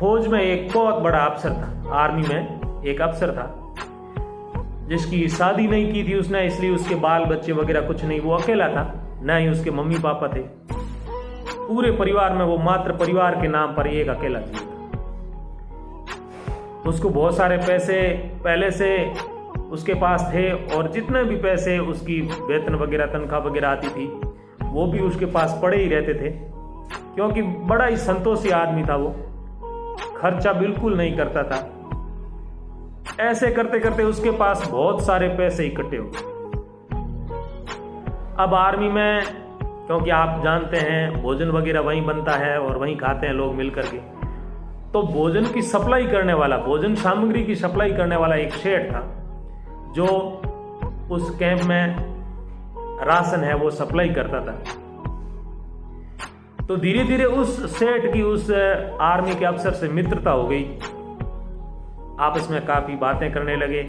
फौज में एक बहुत बड़ा अफसर था, आर्मी में एक अफसर था जिसकी शादी नहीं की थी उसने, इसलिए उसके बाल बच्चे वगैरह कुछ नहीं, वो अकेला था, ना ही उसके मम्मी पापा थे। पूरे परिवार में वो मात्र परिवार के नाम पर एक अकेला जीव था। उसको बहुत सारे पैसे पहले से उसके पास थे और जितने भी पैसे उसकी वेतन वगैरह तनख्वाह वगैरह आती थी वो भी उसके पास पड़े ही रहते थे, क्योंकि बड़ा ही संतोषी आदमी था वो, खर्चा बिल्कुल नहीं करता था। ऐसे करते करते उसके पास बहुत सारे पैसे इकट्ठे हो गए। अब आर्मी में, क्योंकि आप जानते हैं भोजन वगैरह वहीं बनता है और वहीं खाते हैं लोग मिल करके, तो भोजन की सप्लाई करने वाला, भोजन सामग्री की सप्लाई करने वाला एक शेठ था जो उस कैंप में राशन है वो सप्लाई करता था। तो धीरे धीरे उस सेठ की उस आर्मी के अफसर से मित्रता हो गई, आपस में काफी बातें करने लगे।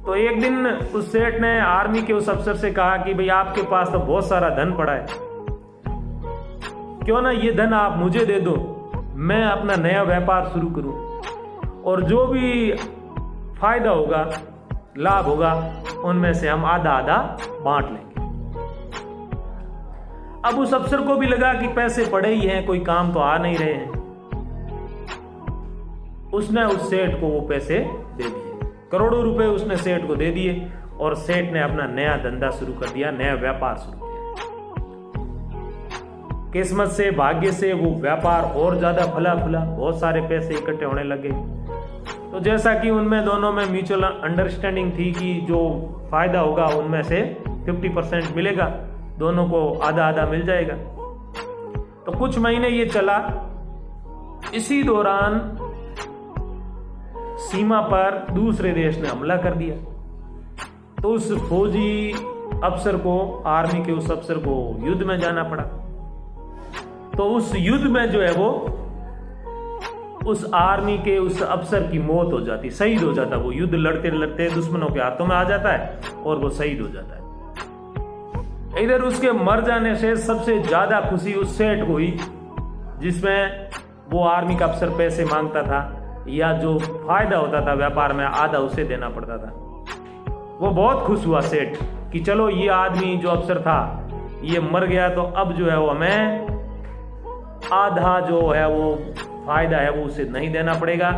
तो एक दिन उस सेठ ने आर्मी के उस अफसर से कहा कि भाई आपके पास तो बहुत सारा धन पड़ा है, क्यों ना ये धन आप मुझे दे दो, मैं अपना नया व्यापार शुरू करूं और जो भी फायदा होगा, लाभ होगा, उनमें से हम आधा आधा बांट लेंगे। अब उस अफसर को भी लगा कि पैसे पड़े ही हैं, कोई काम तो आ नहीं रहे हैं। उसने उस सेठ को वो पैसे दे दिए, करोड़ों रुपए उसने सेठ को दे दिए और सेठ ने अपना नया धंधा शुरू कर दिया, नया व्यापार शुरू किया। किस्मत से, भाग्य से वो व्यापार और ज्यादा फला फूला, बहुत सारे पैसे इकट्ठे होने लगे। तो जैसा कि उनमें दोनों में म्यूचुअल अंडरस्टैंडिंग थी कि जो फायदा होगा उनमें से 50% मिलेगा, दोनों को आधा आधा मिल जाएगा। तो कुछ महीने ये चला। इसी दौरान सीमा पर दूसरे देश ने हमला कर दिया। तो उस फौजी अफसर को, आर्मी के उस अफसर को युद्ध में जाना पड़ा। तो उस युद्ध में जो है वो उस आर्मी के उस अफसर की मौत हो जाती, शहीद हो जाता। वो युद्ध लड़ते लड़ते दुश्मनों के हाथों में आ जाता है और वो शहीद हो जाता है। इधर उसके मर जाने से सबसे ज्यादा खुशी उस सेठ को हुई जिसमें वो आर्मी का अफसर पैसे मांगता था या जो फायदा होता था व्यापार में आधा उसे देना पड़ता था। वो बहुत खुश हुआ सेठ कि चलो ये आदमी जो अफसर था ये मर गया, तो अब जो है वो हमें आधा जो है वो फायदा है वो उसे नहीं देना पड़ेगा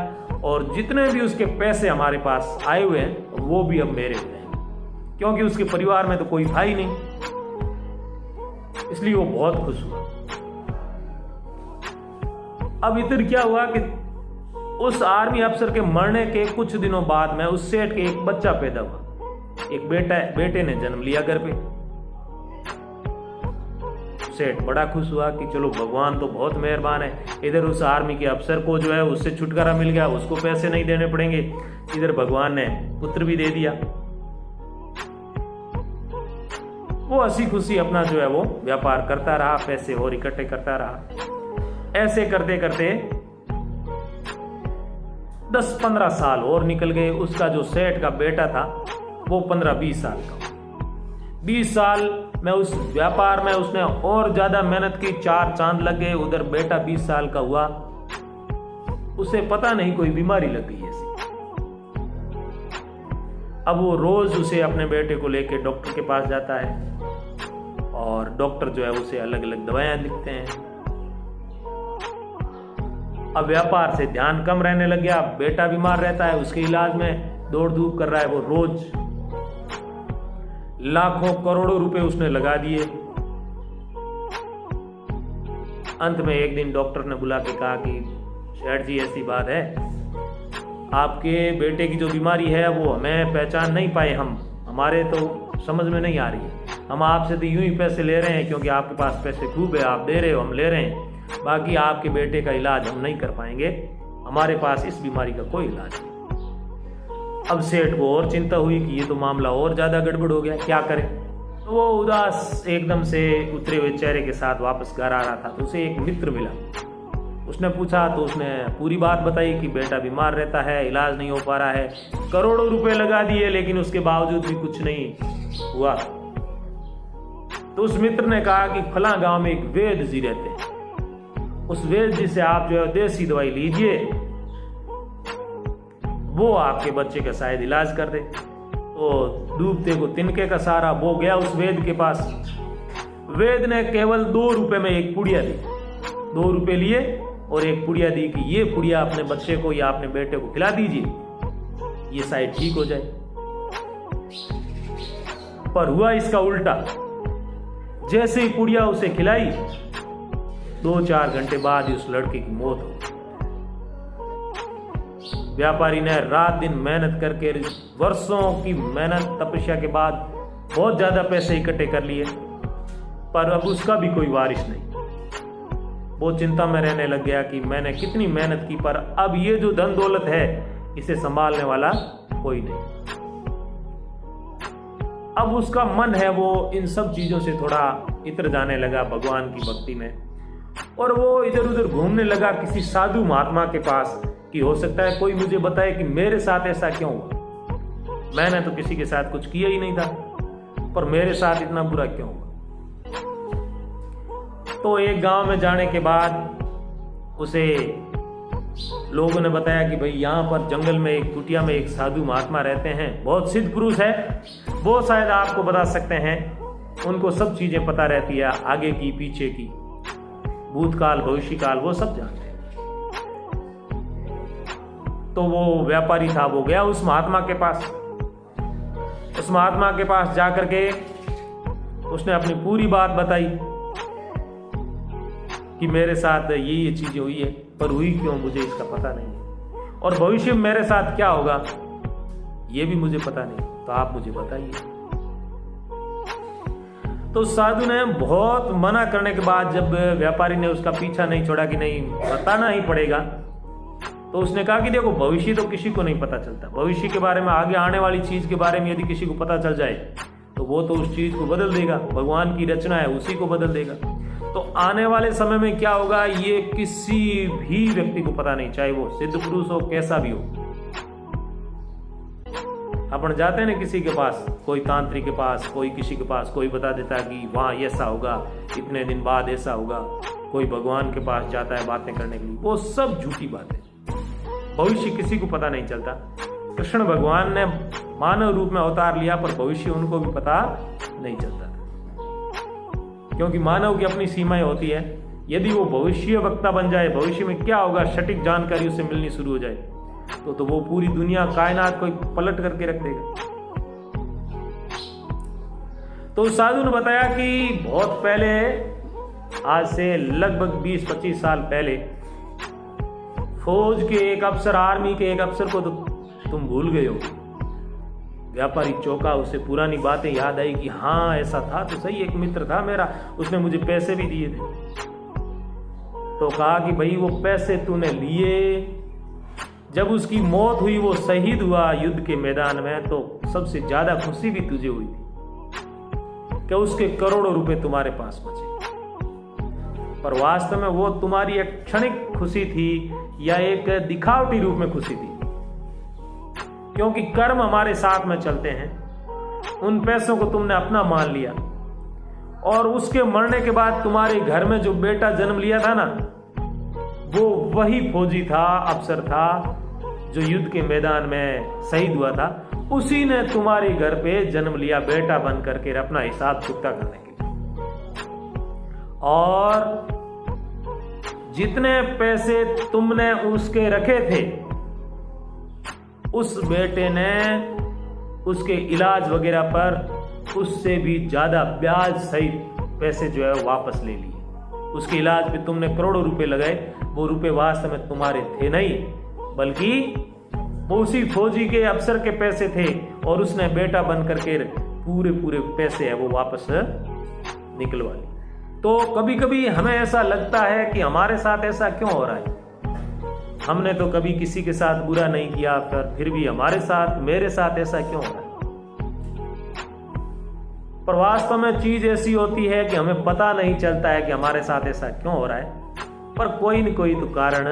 और जितने भी उसके पैसे हमारे पास आए हुए हैं वो भी अब मेरे हो जाएंगे, क्योंकि उसके परिवार में तो कोई था ही नहीं। इसलिए वो बहुत खुश हुआ। अब इधर क्या हुआ कि उस आर्मी अफसर के मरने के कुछ दिनों बाद में उस सेठ के एक बच्चा पैदा हुआ, एक बेटे ने जन्म लिया घर पे। सेठ बड़ा खुश हुआ कि चलो भगवान तो बहुत मेहरबान है, इधर उस आर्मी के अफसर को जो है उससे छुटकारा मिल गया, उसको पैसे नहीं देने पड़ेंगे, इधर भगवान ने पुत्र भी दे दिया। वो हंसी खुशी अपना जो है वो व्यापार करता रहा, पैसे और इकट्ठे करता रहा। ऐसे करते करते 10-15 साल और निकल गए। उसका जो सेठ का बेटा था वो 15-20 साल का। 20 साल में उस व्यापार में उसने और ज्यादा मेहनत की, 4 चांद लग गए। उधर बेटा 20 साल का हुआ, उसे पता नहीं कोई बीमारी लग गई ऐसी। अब वो रोज उसे अपने बेटे को लेके डॉक्टर के पास जाता है और डॉक्टर जो है उसे अलग अलग दवाएं लिखते हैं। अब व्यापार से ध्यान कम रहने लग गया, बेटा बीमार रहता है, उसके इलाज में दौड़ धूप कर रहा है वो रोज। लाखों करोड़ों रुपए उसने लगा दिए। अंत में एक दिन डॉक्टर ने बुला के कहा कि सेठ जी ऐसी बात है, आपके बेटे की जो बीमारी है वो हमें पहचान नहीं पाए, हमारे तो समझ में नहीं आ रही है। हम आपसे तो यूं ही पैसे ले रहे हैं क्योंकि आपके पास पैसे खूब है, आप दे रहे हो, हम ले रहे हैं, बाकी आपके बेटे का इलाज हम नहीं कर पाएंगे, हमारे पास इस बीमारी का कोई इलाज नहीं। अब सेठ को और चिंता हुई कि ये तो मामला और ज्यादा गड़बड़ हो गया, क्या करें। तो वो उदास एकदम से उतरे हुए चेहरे के साथ वापस घर आ रहा था। तो उसे एक मित्र मिला, उसने पूछा तो उसने पूरी बात बताई कि बेटा बीमार रहता है, इलाज नहीं हो पा रहा है, करोड़ों रुपए लगा दिए लेकिन उसके बावजूद भी कुछ नहीं हुआ। तो उस मित्र ने कहा कि फला गांव में एक वेद जी रहते हैं, उस वैद्य जी से आप जो है देसी दवाई लीजिए, वो आपके बच्चे का शायद इलाज कर दे। तो डूबते को तिनके का सहारा, वो गया उस वैद्य के पास। वैद्य ने केवल 2 रुपए में एक पुड़िया दी। 2 रुपए लिए और एक पुड़िया दी कि ये पुड़िया अपने बच्चे को या अपने बेटे को खिला दीजिए, ये शायद ठीक हो जाए। पर हुआ इसका उल्टा। जैसे ही पुड़िया उसे खिलाई, 2-4 घंटे बाद ही उस लड़के की मौत हो गई। व्यापारी ने रात दिन मेहनत करके, वर्षों की मेहनत तपस्या के बाद बहुत ज्यादा पैसे इकट्ठे कर लिए, पर अब उसका भी कोई वारिस नहीं। वो चिंता में रहने लग गया कि मैंने कितनी मेहनत की, पर अब ये जो धन दौलत है इसे संभालने वाला कोई नहीं। अब उसका मन है वो इन सब चीजों से थोड़ा इतर जाने लगा भगवान की भक्ति में, और वो इधर उधर घूमने लगा किसी साधु महात्मा के पास कि हो सकता है कोई मुझे बताए कि मेरे साथ ऐसा क्यों हुआ। मैंने तो किसी के साथ कुछ किया ही नहीं था, पर मेरे साथ इतना बुरा क्यों हुआ। तो एक गांव में जाने के बाद उसे लोगों ने बताया कि भाई यहाँ पर जंगल में एक कुटिया में एक साधु महात्मा रहते हैं, बहुत सिद्ध पुरुष है, वो शायद आपको बता सकते हैं। उनको सब चीजें पता रहती है, आगे की पीछे की, भूतकाल भविष्यकाल, वो सब जानते हैं। तो वो व्यापारी था, वो गया उस महात्मा के पास। उस महात्मा के पास जाकर के उसने अपनी पूरी बात बताई कि मेरे साथ ये चीजें हुई है, पर हुई क्यों मुझे इसका पता नहीं है, और भविष्य में मेरे साथ क्या होगा ये भी मुझे पता नहीं, तो आप मुझे बताइए। तो साधु ने बहुत मना करने के बाद जब व्यापारी ने उसका पीछा नहीं छोड़ा कि नहीं बताना ही पड़ेगा, तो उसने कहा कि देखो भविष्य तो किसी को नहीं पता चलता। भविष्य के बारे में, आगे आने वाली चीज के बारे में यदि किसी को पता चल जाए तो वो तो उस चीज को बदल देगा। भगवान की रचना है, उसी को बदल देगा। तो आने वाले समय में क्या होगा ये किसी भी व्यक्ति को पता नहीं, चाहे वो सिद्ध पुरुष हो, कैसा भी हो। अपन जाते हैं ना किसी के पास, कोई तांत्रिक के पास, कोई किसी के पास, कोई बता देता है कि वहां ऐसा होगा, इतने दिन बाद ऐसा होगा। कोई भगवान के पास जाता है बातें करने के लिए, वो सब झूठी बातें। भविष्य किसी को पता नहीं चलता। कृष्ण भगवान ने मानव रूप में अवतार लिया, पर भविष्य उनको भी पता नहीं चलता, क्योंकि मानव की अपनी सीमाएं होती है। यदि वो भविष्य वक्ता बन जाए, भविष्य में क्या होगा सटीक जानकारी उसे मिलनी शुरू हो जाए, तो वो पूरी दुनिया कायनात को पलट करके रख देगा। तो साधु ने बताया कि बहुत पहले, आज से लगभग 20-25 साल पहले, फौज के एक अफसर, आर्मी के एक अफसर को तो तुम भूल गए हो। व्यापारी चौंका, उसे पुरानी बातें याद आई कि हाँ ऐसा था तो सही, एक मित्र था मेरा, उसने मुझे पैसे भी दिए थे। तो कहा कि भाई वो पैसे तूने लिए, जब उसकी मौत हुई, वो शहीद हुआ युद्ध के मैदान में, तो सबसे ज्यादा खुशी भी तुझे हुई थी कि उसके करोड़ों रुपए तुम्हारे पास बचे। पर वास्तव में वो तुम्हारी एक क्षणिक खुशी थी या एक दिखावटी रूप में खुशी थी, क्योंकि कर्म हमारे साथ में चलते हैं। उन पैसों को तुमने अपना मान लिया, और उसके मरने के बाद तुम्हारे घर में जो बेटा जन्म लिया था ना, वो वही फौजी था, अफसर था, जो युद्ध के मैदान में शहीद हुआ था। उसी ने तुम्हारे घर पे जन्म लिया बेटा बन करके अपना हिसाब चुकता करने के लिए। और जितने पैसे तुमने उसके रखे थे, उस बेटे ने उसके इलाज वगैरह पर उससे भी ज्यादा ब्याज सहित पैसे जो है वापस ले लिए। उसके इलाज पे तुमने करोड़ों रुपए लगाए, वो रुपए वास्तव में तुम्हारे थे नहीं, बल्कि वो उसी फौजी के अफसर के पैसे थे, और उसने बेटा बन करके पूरे पैसे है वो वापस निकलवा लिए। तो कभी कभी हमें ऐसा लगता है कि हमारे साथ ऐसा क्यों हो रहा है। हमने तो कभी किसी के साथ बुरा नहीं किया, फिर भी हमारे साथ, मेरे साथ ऐसा क्यों हो रहा है। पर वास्तव में चीज ऐसी होती है कि हमें पता नहीं चलता है कि हमारे साथ ऐसा क्यों हो रहा है, पर कोई न कोई तो कारण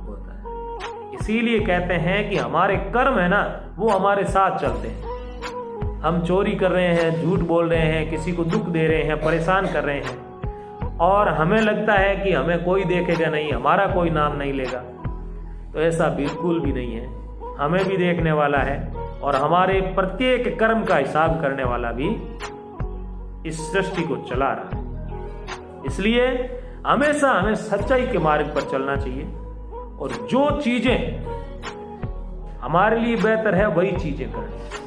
होता है। इसीलिए कहते हैं कि हमारे कर्म है ना, वो हमारे साथ चलते हैं। हम चोरी कर रहे हैं, झूठ बोल रहे हैं, किसी को दुख दे रहे हैं, परेशान कर रहे हैं, और हमें लगता है कि हमें कोई देखेगा नहीं, हमारा कोई नाम नहीं लेगा, तो ऐसा बिल्कुल भी नहीं है। हमें भी देखने वाला है और हमारे प्रत्येक कर्म का हिसाब करने वाला भी इस सृष्टि को चला रहा है। इसलिए हमेशा हमें सच्चाई के मार्ग पर चलना चाहिए और जो चीजें हमारे लिए बेहतर है वही चीजें करनी।